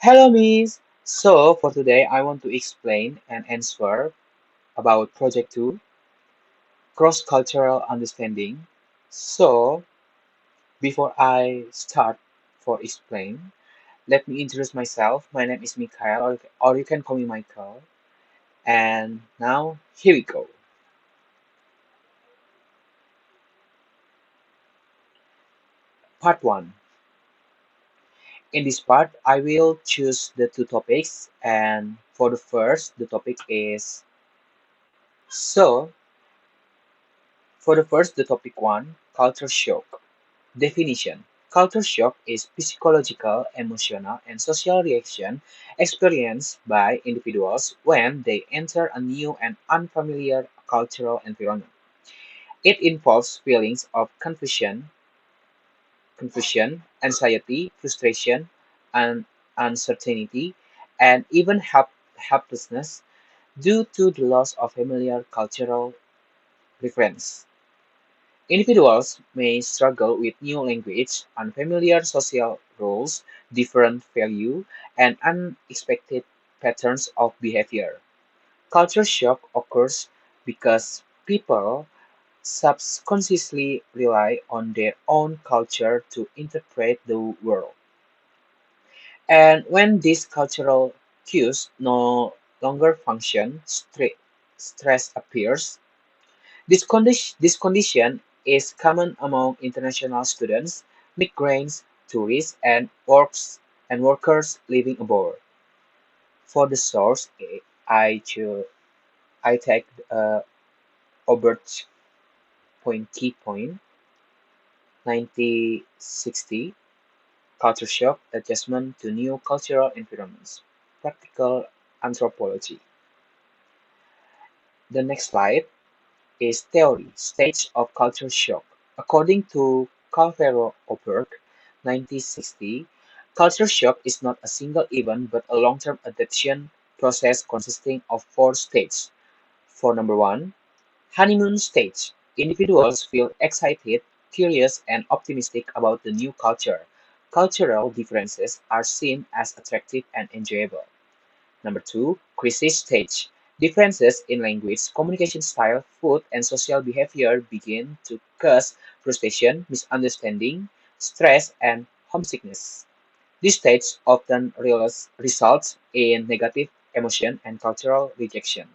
Hello, Miss. So, for today, I want to explain and answer about Project 2 Cross Cultural Understanding. So, before I start for explain, let me introduce myself. My name is Mikhail, or you can call me Michael. And now, here we go. Part 1. In this part, I will choose the two topics. And for the first, the topic is so. For the first, the topic 1 Culture Shock. Definition: Culture shock is physiological, emotional, and social reaction experienced by individuals when they enter a new and unfamiliar cultural environment. It involves feelings of confusion, anxiety, frustration, and uncertainty, and even helplessness due to the loss of familiar cultural reference. Individuals may struggle with new language, unfamiliar social roles, different values, and unexpected patterns of behavior. Culture shock occurs because people subconsciously rely on their own culture to interpret the world. And when these cultural cues no longer function, stress appears. This condition is common among international students, migrants, tourists, and workers living abroad. For the source, I take Albert key point 1960 culture shock adjustment to new cultural environments. Practical anthropology. The next slide is theory, stage of culture shock. According to Calvero Oberg, 1960, culture shock is not a single event but a long-term adaptation process consisting of four stages. For number one, honeymoon stage. Individuals feel excited, curious, and optimistic about the new culture. Cultural differences are seen as attractive and enjoyable. Number two, crisis stage. Differences in language, communication style, food, and social behavior begin to cause frustration, misunderstanding, stress, and homesickness. This stage often results in negative emotion and cultural rejection.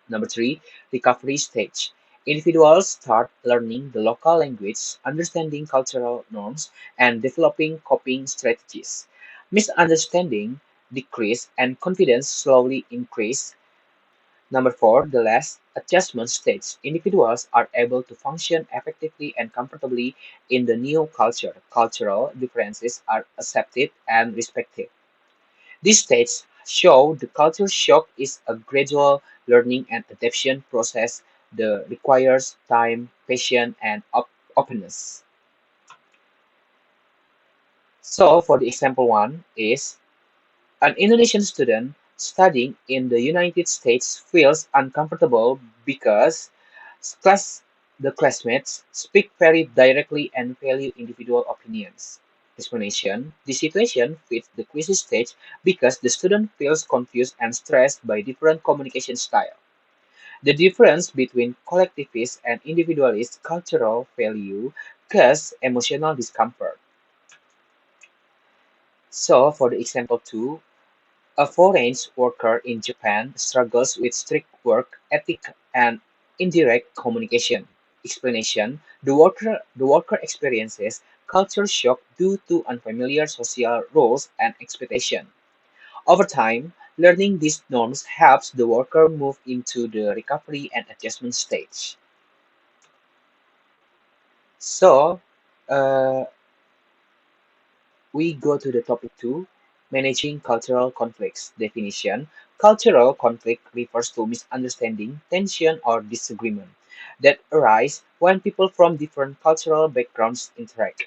Number three, recovery stage. Individuals start learning the local language, understanding cultural norms, and developing coping strategies. Misunderstanding decrease and confidence slowly increase. Number four, the last adjustment stage. Individuals are able to function effectively and comfortably in the new culture. Cultural differences are accepted and respected. These states show the culture shock is a gradual learning and adaptation process that requires time, patience, and openness. So, for the example one is an Indonesian student studying in the United States feels uncomfortable because class, the classmates speak very directly and value individual opinions. Explanation: the situation fits the crisis stage because the student feels confused and stressed by different communication style. The difference between collectivist and individualist cultural value causes emotional discomfort. So, for the example two, a foreign worker in Japan struggles with strict work ethic and indirect communication. Explanation: the worker experiences culture shock due to unfamiliar social roles and expectations. Over time, learning these norms helps the worker move into the recovery and adjustment stage. So, uh, we go to the topic two, managing cultural conflicts. Definition: cultural conflict refers to misunderstanding, tension, or disagreement that arise when people from different cultural backgrounds interact.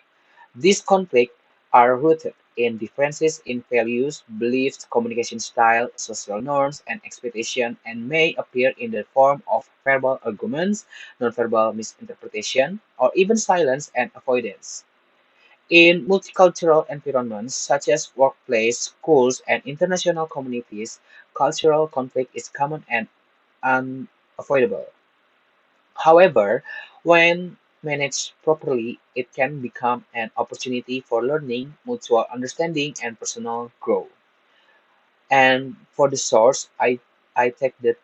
These conflicts are rooted in differences in values, beliefs, communication style, social norms, and expectations, and may appear in the form of verbal arguments, nonverbal misinterpretation, or even silence and avoidance. In multicultural environments such as workplace, schools, and international communities, cultural conflict is common and unavoidable. However, when managed properly, it can become an opportunity for learning, mutual understanding, and personal growth. And for the source, I take the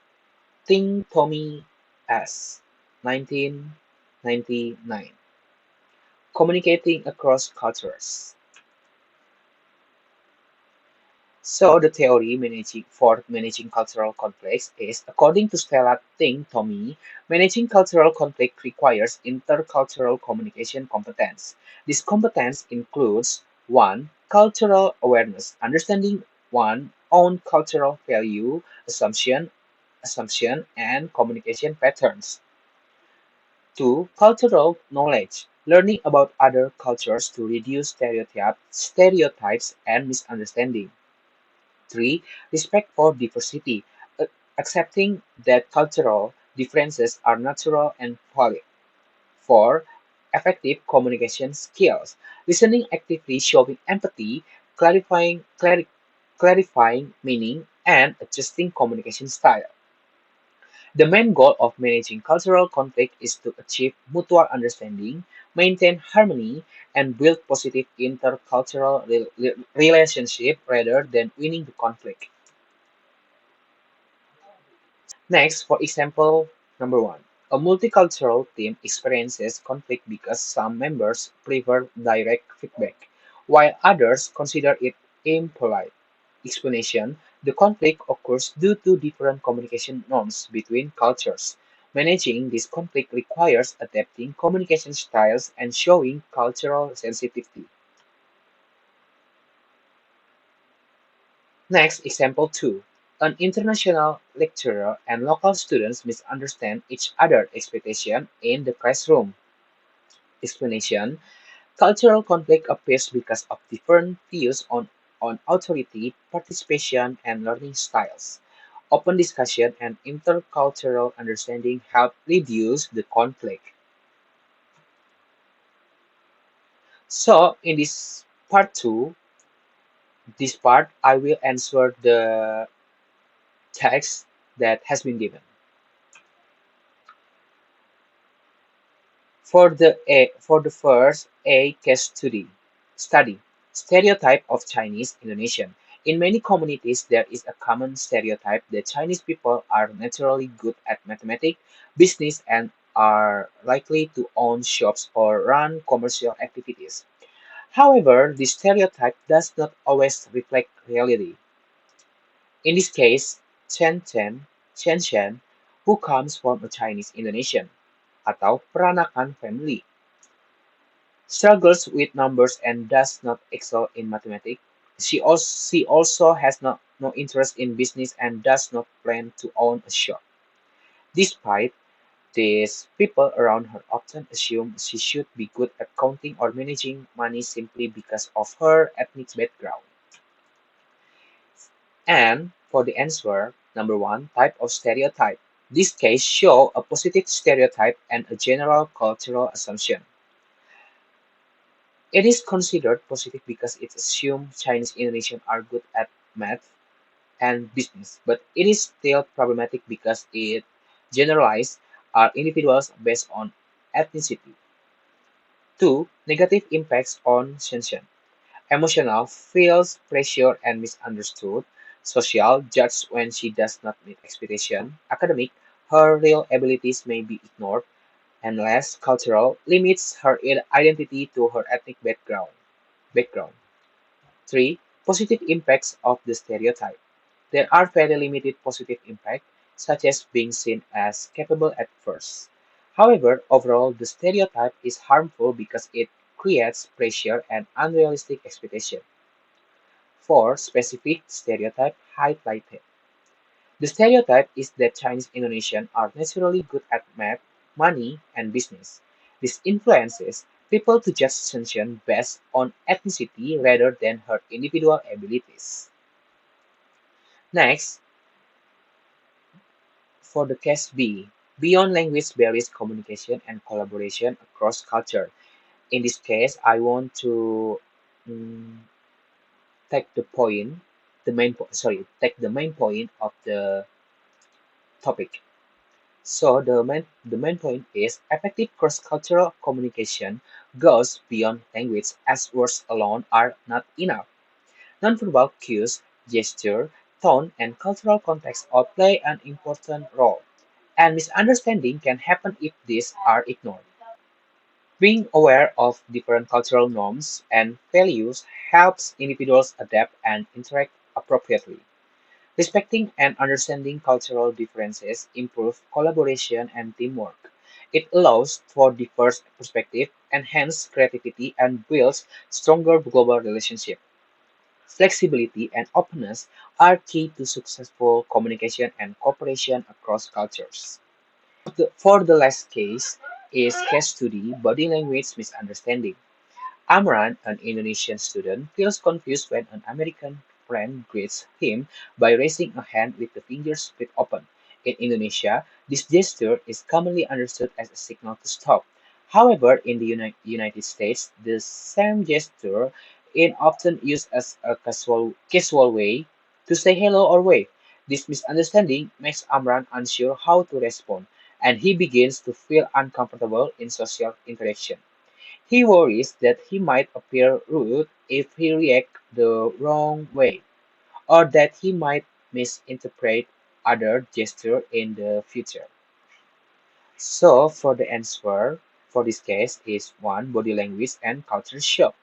Ting Tommy S. 1999. Communicating across cultures. So the theory managing cultural conflicts is, according to Stella Ting Tommy, managing cultural conflict requires intercultural communication competence. This competence includes 1. Cultural awareness, understanding one's own cultural value, assumption, and communication patterns. 2. Cultural knowledge, learning about other cultures to reduce stereotypes and misunderstanding. 3. Respect for diversity, a- accepting that cultural differences are natural and valid. 4. Effective communication skills, listening actively, showing empathy, clarifying meaning, and adjusting communication style. The main goal of managing cultural conflict is to achieve mutual understanding, maintain harmony, and build positive intercultural relationship rather than winning the conflict. Next, for example, number one, a multicultural team experiences conflict because some members prefer direct feedback, while others consider it impolite. Explanation: the conflict occurs due to different communication norms between cultures. Managing this conflict requires adapting communication styles and showing cultural sensitivity. Next, example 2. An international lecturer and local students misunderstand each other's expectation in the classroom. Explanation: cultural conflict appears because of different views on authority, participation, and learning styles. Open discussion and intercultural understanding help reduce the conflict. So, in this part 2, this part, I will answer the text that has been given. For the first A case study stereotype of Chinese Indonesian. In many communities, there is a common stereotype that Chinese people are naturally good at mathematics, business, and are likely to own shops or run commercial activities. However, this stereotype does not always reflect reality. In this case, Chen Shen, who comes from a Chinese Indonesian atau peranakan family, struggles with numbers and does not excel in mathematics. She also has no interest in business and does not plan to own a shop. Despite this, people around her often assume she should be good at counting or managing money simply because of her ethnic background. And for the answer, number one, type of stereotype. This case show a positive stereotype and a general cultural assumption. It is considered positive because it assumes Chinese Indonesians are good at math and business, but it is still problematic because it generalizes our individuals based on ethnicity. 2. Negative impacts on Shenzhen. Emotional, feels pressure and misunderstood. Social, judged when she does not meet expectation. Academic, her real abilities may be ignored. And last, cultural, limits her identity to her ethnic background. 3. Positive impacts of the stereotype. There are very limited positive impacts, such as being seen as capable at first. However, overall, the stereotype is harmful because it creates pressure and unrealistic expectation. 4. Specific stereotype highlighted. The stereotype is that Chinese Indonesians are naturally good at math, money, and business. This influences people to judge Shenzhen based on ethnicity rather than her individual abilities. Next, for the case B, beyond language barriers communication and collaboration across culture. In this case, I want to mm, take the point, take the main point of the topic. So the main point is effective cross-cultural communication goes beyond language as words alone are not enough. Nonverbal cues, gesture, tone, and cultural context all play an important role, and misunderstanding can happen if these are ignored. Being aware of different cultural norms and values helps individuals adapt and interact appropriately. Respecting and understanding cultural differences improves collaboration and teamwork. It allows for diverse perspectives, enhances creativity, and builds stronger global relationships. Flexibility and openness are key to successful communication and cooperation across cultures. For the last case is case study body language misunderstanding. Amran, an Indonesian student, feels confused when an American friend greets him by raising a hand with the fingers split open. In Indonesia, this gesture is commonly understood as a signal to stop. However, in the United States, the same gesture is often used as a casual way to say hello or wave. This misunderstanding makes Amran unsure how to respond, and he begins to feel uncomfortable in social interaction. He worries that he might appear rude if he reacts the wrong way, or that he might misinterpret other gestures in the future. So, for the answer for this case is one body language and culture shock.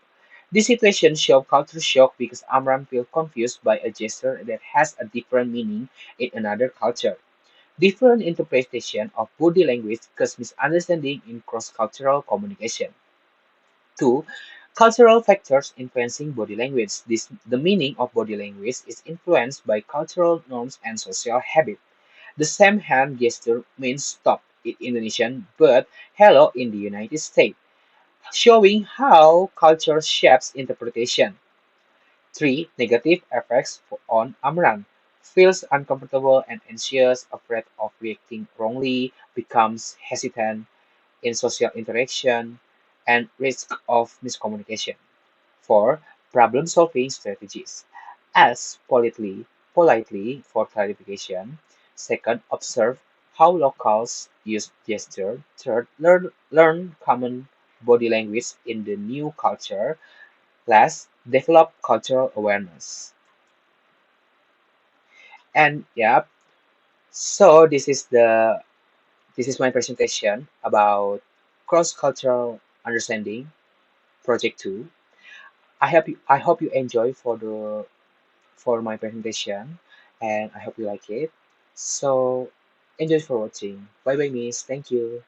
This situation shows culture shock because Amram feels confused by a gesture that has a different meaning in another culture. Different interpretation of body language cause misunderstanding in cross-cultural communication. Two, cultural factors influencing body language. The meaning of body language is influenced by cultural norms and social habits. The same hand gesture means stop in Indonesian, but hello in the United States, showing how culture shapes interpretation. Three, negative effects on Amran. Feels uncomfortable and anxious, afraid of reacting wrongly, becomes hesitant in social interaction, and risk of miscommunication. 4. Problem-solving strategies. Ask politely for clarification. Second, observe how locals use gesture. Third, learn common body language in the new culture. Last, develop cultural awareness. And yeah, so this is my presentation about cross-cultural understanding project 2. I hope you enjoy for my presentation, and I hope you like it. So enjoy for watching. Bye bye, miss. Thank you.